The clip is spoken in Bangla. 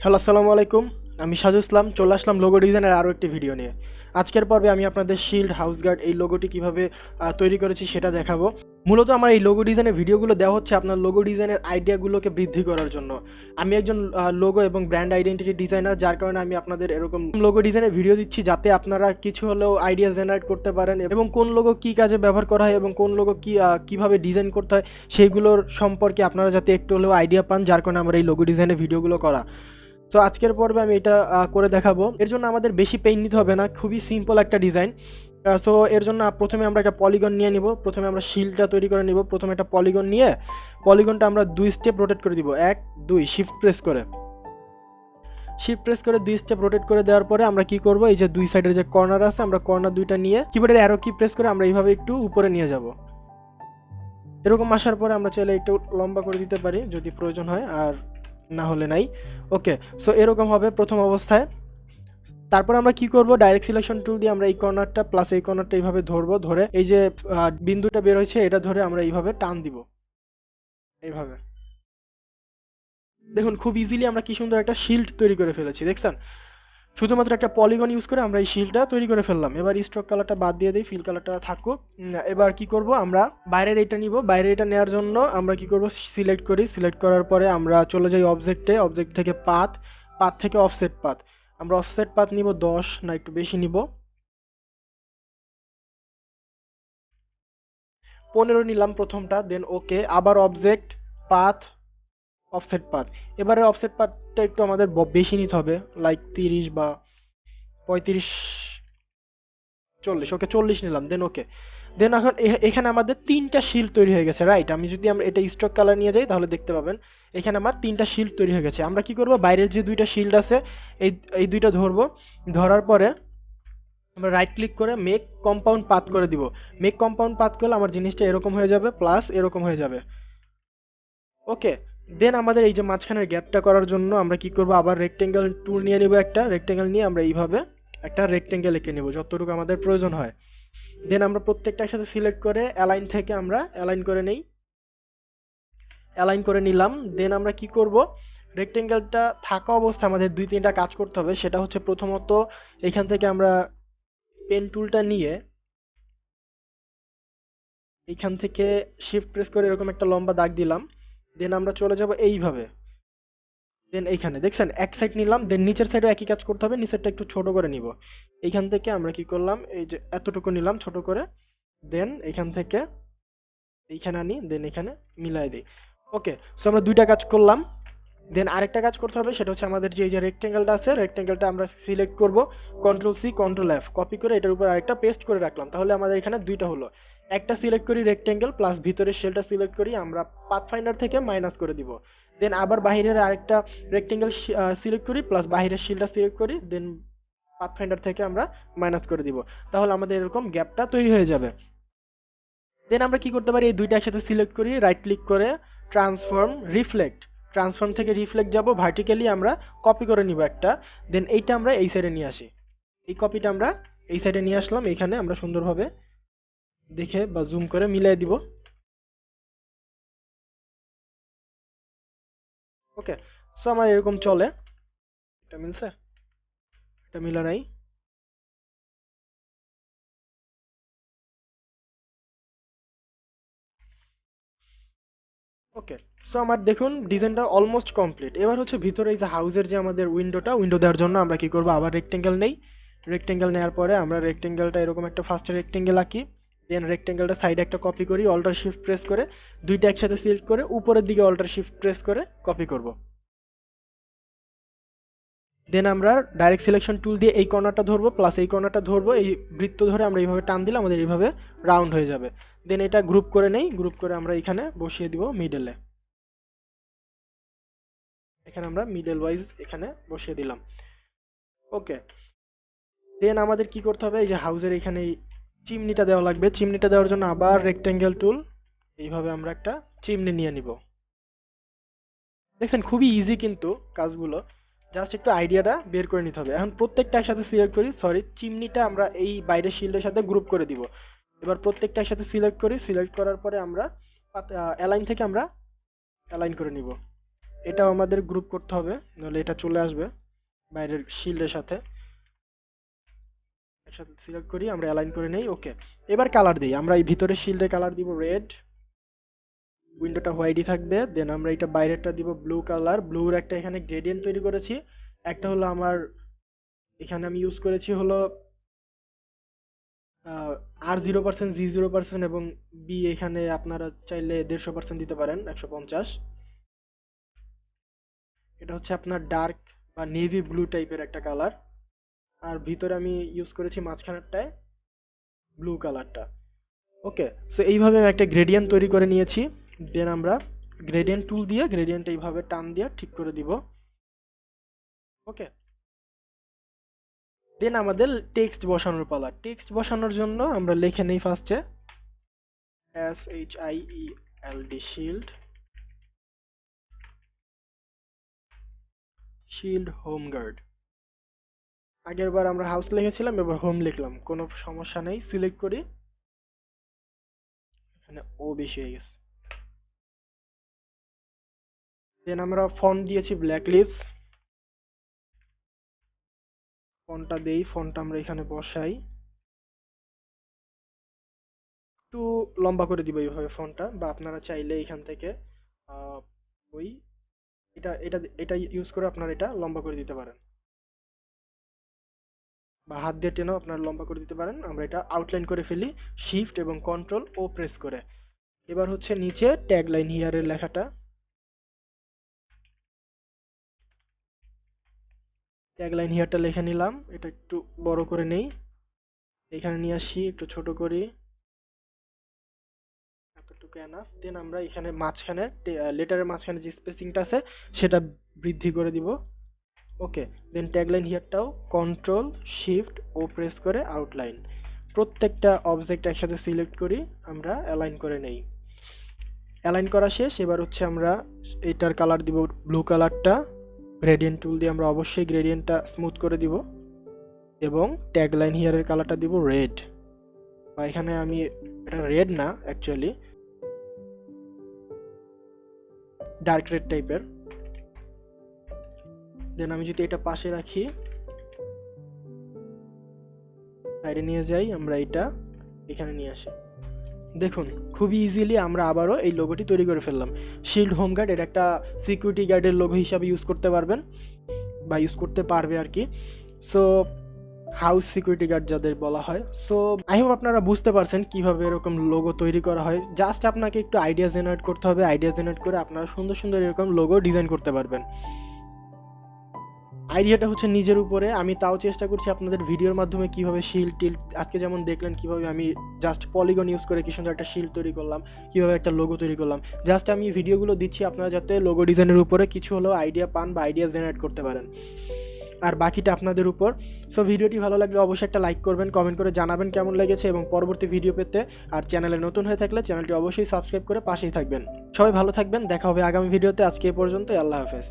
হ্যালো, আসসালামু আলাইকুম। আমি সাজু ইসলাম চলে আসলাম লোগো ডিজাইনের আরও একটি ভিডিও নিয়ে। আজকের পর্বে আমি আপনাদের শিল্ড হাউস গার্ড এই লোগোটি কিভাবে তৈরি করেছি সেটা দেখাবো। মূলত আমার এই লোগো ডিজাইনের ভিডিওগুলো দেওয়া হচ্ছে আপনার লোগো ডিজাইনের আইডিয়াগুলোকে বৃদ্ধি করার জন্য। আমি একজন লোগো এবং ব্র্যান্ড আইডেন্টিটি ডিজাইনার, যার কারণে আমি আপনাদের এরকম লোগো ডিজাইনের ভিডিও দিচ্ছি যাতে আপনারা কিছু হলেও আইডিয়া জেনারেট করতে পারেন এবং কোন লোগো কী কাজে ব্যবহার করা হয় এবং কোন লোগো কীভাবে ডিজাইন করতে হয় সেইগুলোর সম্পর্কে আপনারা যাতে একটু হলেও আইডিয়া পান, যার কারণে আমার এই লোগো ডিজাইনের ভিডিওগুলো করা। তো আজকের পর্বে আমি এটা করে দেখাবো। এর জন্য আমাদের বেশি পেইন নিতে হবে না, খুবই সিম্পল একটা ডিজাইন। সো এর জন্য প্রথমে আমরা একটা পলিগন নিয়ে নিব। প্রথমে আমরা শিলটা তৈরি করে নিব। প্রথমে একটা পলিগন নিয়ে পলিগনটা আমরা 2 স্টেপ রোটেট করে দিব। 1 2 শিফট প্রেস করে 2 স্টেপ রোটেট করে দেওয়ার পরে আমরা কি করব, এই যে দুই সাইডের যে কর্নার আছে, আমরা কর্নার দুইটা নিয়ে কিবোর্ডের অ্যারো কি প্রেস করে আমরা এইভাবে একটু উপরে নিয়ে যাব। এরকম আসার পরে আমরা চাইলে একটু লম্বা করে দিতে পারি যদি প্রয়োজন হয়, আর না হলে নাই। ওকে, সো এরকম হবে প্রথম অবস্থায়। তারপর আমরা কি করব, ডাইরেক্ট সিলেকশন টুল দিয়ে আমরা এই কর্নারটা প্লাস এই কর্নারটা এইভাবে ধরবো, ধরে এই যে বিন্দুটা বের হয়েছে এটা ধরে আমরা এইভাবে টান দিব। এইভাবে দেখুন খুব ইজিলি আমরা কি সুন্দর একটা শিল্ড তৈরি করে ফেলেছি, দেখছেন? শুধুমাত্র একটা পলিগন ইউজ করে আমরা এই শিল্ডটা তৈরি করে ফেললাম। এবার স্ট্রোক কালারটা বাদ দিয়ে দিই, ফিল কালারটা থাকুক। এবার কি করব, আমরা বাইরের এটা নিব। বাইরের এটা নেওয়ার জন্য আমরা কি করব, সিলেক্ট করি। সিলেক্ট করার পরে আমরা চলে যাই অবজেক্টে। অবজেক্ট থেকে পাথ, পাথ থেকে অফসেট পাথ। আমরা অফসেট পাথ নিব 10, না একটু বেশি নিব, 15 নিলাম প্রথমটা। দেন ওকে, আবার অবজেক্ট, পাথ, অফসেট পাথ। এবারে অফসেট পাথটা একটু আমাদের বেশি নিতে হবে, লাইক 30 বা 35, 40। ওকে, 40 নিলাম। দেন ওকে, দেন এখন এখানে আমাদের তিনটা শিল্ড তৈরি হয়ে গেছে, রাইট? আমি যদি আমরা এটা স্ট্রোক কালার নিয়ে যাই তাহলে দেখতে পাবেন এখানে আমার তিনটা শিল্ড তৈরি হয়ে গেছে। আমরা কি করব, বাইরের যে দুইটা শিল্ড আছে এই এই দুইটা ধরবো। ধরার পরে আমরা রাইট ক্লিক করে মেক কম্পাউন্ড পাথ করে দিব। মেক কম্পাউন্ড পাথ করলে আমার জিনিসটা এরকম হয়ে যাবে, প্লাস এরকম হয়ে যাবে। ওকে, দেন আমাদের এই যে মাঝখানের গ্যাপটা করার জন্য আমরা কি করব, আবার রেক্টেঙ্গেল টুল নিয়ে নিব। একটা রেক্টেঙ্গেল নিয়ে আমরা এইভাবে একটা রেক্টেঙ্গেল এঁকে নেব যতটুকু আমাদের প্রয়োজন হয়। দেন আমরা প্রত্যেকটার সাথে সিলেক্ট করে অ্যালাইন থেকে আমরা অ্যালাইন করে নেই, অ্যালাইন করে নিলাম। দেন আমরা কি করব, রেক্টেঙ্গেলটা থাকা অবস্থায় আমাদের দুই তিনটা কাজ করতে হবে। সেটা হচ্ছে প্রথমত এখান থেকে আমরা পেন টুলটা নিয়ে এইখান থেকে শিফট প্রেস করে এরকম একটা লম্বা দাগ দিলাম। দেন আমরা চলে যাব এইভাবে। দেন এইখানে দেখছেন এক সাইড নিলাম, দেন নিচের সাইডও একই কাজ করতে হবে, নিচেরটা একটু ছোট করে নিব। এইখান থেকে আমরা কি করলাম, এই যে এতটুকু নিলাম ছোট করে। দেন এইখান থেকে এইখানে আনি, দেন এখানে মিলাই দিই। ওকে, সো আমরা দুইটা কাজ করলাম। দেন আরেকটা কাজ করতে হবে, সেটা হচ্ছে আমাদের যে এই যে রেক্টেঙ্গেলটা আছে, রেক্টেঙ্গেলটা আমরা সিলেক্ট করব, control C control F copy করে এটার উপর আরেকটা পেস্ট করে রাখলাম। তাহলে আমাদের এখানে দুইটা হলো। একটা সিলেক্ট করি রেক্টেঙ্গেল, প্লাস ভিতরের শেলটা সিলেক্ট করি, আমরা পাথফাইন্ডার থেকে মাইনাস করে দিব। দেন আবার বাহিরের আরেকটা রেক্টেঙ্গেল সিলেক্ট করি, প্লাস বাহিরের শিলটা সিলেক্ট করি, দেন পাথফাইন্ডার থেকে আমরা মাইনাস করে দিব। তাহলে আমাদের এরকম গ্যাপটা তৈরি হয়ে যাবে। দেন আমরা কি করতে পারি, এই দুইটা একসাথে সিলেক্ট করি, রাইট ক্লিক করে ট্রান্সফর্ম রিফ্লেক্ট। ট্রান্সফর্ম থেকে রিফ্লেক্ট যাব, ভার্টিক্যালি আমরা কপি করে নিব একটা। দেন এইটা আমরা এই সাইডে নিয়ে আসি। এই কপিটা আমরা এই সাইডে নিয়ে আসলাম। এখানে আমরা সুন্দরভাবে দেখে বা জুম করে মিলাই দিব। ওকে, সো আমার এরকম চলে। এটা মিলছে, এটা মিলা নাই। ওকে, সো আমার দেখুন ডিজাইনটা অলমোস্ট কমপ্লিট। এবার হচ্ছে ভিতরে এই যে হাউসের যে আমাদের উইন্ডো দেওয়ার জন্য আমরা কি করব, আবার রেক্টেঙ্গেল নেই। রেক্টেঙ্গেল নেওয়ার পরে আমরা রেক্টেঙ্গেলটা এরকম একটা ফার্স্টে রেক্টেঙ্গেল আঁকি। দেন রেক্টেঙ্গেলটা সাইডে একটা কপি করি, অল্টার শিফট প্রেস করে দুইটা একসাথে সিলেক্ট করে উপরের দিকে অল্টার শিফট প্রেস করে কপি করব। দেন আমরা ডাইরেক্ট সিলেকশন টুল দিয়ে এই কর্নারটা ধরবো, প্লাস এই কর্নারটা ধরবো, এই বৃত্ত ধরে আমরা এইভাবে টান দিলে আমাদের এইভাবে রাউন্ড হয়ে যাবে। দেন এটা গ্রুপ করে নেই, গ্রুপ করে আমরা এখানে বসিয়ে দিব মিডলে। এখানে আমরা মিডল ওয়াইজ এখানে বসিয়ে দিলাম। ওকে, দেন আমাদের কি করতে হবে, এই যে হাউসের এখানে এই চিমনিটা দেওয়া লাগবে। চিমনিটা দেওয়ার জন্য আবার রেক্টেঙ্গেল টুল, এইভাবে আমরা একটা চিমনি নিয়ে নিব। দেখছেন খুবই ইজি কিন্তু কাজগুলো, জাস্ট একটু আইডিয়াটা বের করে নিতে হবে। এখন প্রত্যেকটা একসাথে সিলেক্ট করি, সরি চিমনিটা আমরা এই বাইরের শিল্ডের সাথে গ্রুপ করে দিব। এবার প্রত্যেকটা একসাথে সিলেক্ট করি, সিলেক্ট করার পরে আমরা অ্যালাইন থেকে আমরা অ্যালাইন করে নিব। এটাও আমাদের গ্রুপ করতে হবে, নাহলে এটা চলে আসবে বাইরের শিল্ডের সাথে। একসাথে সিলেক্ট করি, আমরা অ্যালাইন করে নেই। ওকে, এবার কালার দিই। আমরা এই ভিতরের শিল্ডে কালার দিব রেড, উইন্ডোটা হোয়াইটই থাকবে। দেন আমরা এটা বাইরেরটা দিব ব্লু কালার। ব্লুর একটা এখানে গ্রেডিয়েন্ট তৈরি করেছি। একটা হলো আমার এখানে আমি ইউজ করেছি হলো R0%, G0% এবং বি এখানে আপনারা চাইলে 150% দিতে পারেন, 150। এটা হচ্ছে আপনার ডার্ক বা নেভি ব্লু টাইপের একটা কালার। আর ভিতরে আমি ইউজ করেছি মাঝখানেরটায় ব্লু কালারটা। ওকে, সো এইভাবে আমি একটা গ্রেডিয়েন্ট তৈরি করে নিয়েছি। দেন আমরা গ্রেডিয়েন্ট টুল দিয়ে গ্রেডিয়েন্ট এইভাবে টান দিয়ে ঠিক করে দিব। ওকে, দেন আমাদের টেক্সট বসানোর পালা। টেক্সট বসানোর জন্য আমরা লিখে নেই ফার্স্টে SHIELD, shield, shield home guard. আগের বার আমরা হাউস লিখেছিলাম, এবার হোম লিখলাম, কোনো সমস্যা নেই। সিলেক্ট করি, এখানে ও বেশি হয়ে গেছে। দেন আমরা ফন্ট দিয়েছি ব্ল্যাক লিভস, ফন্টটা দেই, ফন্টটা আমরা এখানে বসাই, একটু লম্বা করে দিব এইভাবে ফন্টটা, বা আপনারা চাইলে এখান থেকে আহ, ওই এটা এটা এটা ইউজ করে আপনারা এটা লম্বা করে দিতে পারেন, বা হাত দিয়ে টেনেও আপনারা লম্বা করে দিতে পারেন। আমরা এটা আউটলাইন করে ফেলি শিফট এবং কন্ট্রোল ও প্রেস করে। এবার হচ্ছে নিচে ট্যাগলাইন হিয়ারের লেখাটা, ট্যাগলাইন হিয়ারটা লিখে নিলাম। এটা একটু বড় করে নেই, এখানে নিয়ে আসি, একটু ছোট করি, এতটুকু এনাফ। দেন আমরা এখানে মাঝখানে লেটারের মাঝখানে যে স্পেসিংটা আছে সেটা বৃদ্ধি করে দিব। ওকে, দেন ট্যাগলাইন হিয়ারটাও কন্ট্রোল শিফট ও প্রেস করে আউটলাইন। প্রত্যেকটা অবজেক্ট একসাথে সিলেক্ট করি, আমরা অ্যালাইন করে নেই। অ্যালাইন করা শেষ। এবার হচ্ছে আমরা এটার কালার দিব ব্লু কালারটা। গ্রেডিয়েন্ট টুল দিয়ে আমরা অবশ্যই গ্রেডিয়েন্টটা স্মুথ করে দিব, এবং ট্যাগলাইন হিয়ারের কালারটা দিব রেড, বা এখানে আমি এটা রেড না, অ্যাকচুয়ালি ডার্ক রেড টাইপের। দেন আমি যদি এটা পাশে রাখি, সাইডে নিয়ে যাই, আমরা এটা এখানে নিয়ে আসি, দেখুন খুবই ইজিলি আমরা আবারও এই লোগোটি তৈরি করে ফেললাম। শিল্ড হোম গার্ড, এটা একটা সিকিউরিটি গার্ডের লোগো হিসাবে ইউজ করতে পারবেন, বা ইউজ করতে পারবে আর কি। সো হাউস সিকিউরিটি গার্ড যাদের বলা হয়। সো আই হোপ আপনারা বুঝতে পারছেন কিভাবে এরকম লোগো তৈরি করা হয়। জাস্ট আপনাকে একটু আইডিয়া জেনারেট করতে হবে, আইডিয়া জেনারেট করে আপনারা সুন্দর সুন্দর এরকম লোগো ডিজাইন করতে পারবেন। আইডিয়াটা হচ্ছে নিজের উপরে। আমি তাও চেষ্টা করছি আপনাদের ভিডিওর মাধ্যমে কিভাবে শিল্ড টিল্ড, আজকে যেমন দেখলেন কিভাবে আমি জাস্ট পলিগন ইউজ করে কি সুন্দর একটা শিল্ড তৈরি করলাম, কিভাবে একটা লোগো তৈরি করলাম। জাস্ট আমি ভিডিওগুলো দিচ্ছি আপনারা যাতে লোগো ডিজাইনের উপরে কিছু হলেও আইডিয়া পান বা আইডিয়া জেনারেট করতে পারেন, আর বাকিটা আপনাদের উপর। সো ভিডিওটি ভালো লাগলে অবশ্যই একটা লাইক করবেন, কমেন্ট করে জানাবেন কেমন লেগেছে, এবং পরবর্তী ভিডিও পেতে আর চ্যানেলে নতুন হয়ে থাকলে চ্যানেলটি অবশ্যই সাবস্ক্রাইব করে পাশেই থাকবেন। সবাই ভালো থাকবেন, দেখা হবে আগামী ভিডিওতে। আজকে এ পর্যন্ত, আল্লাহ হাফেজ।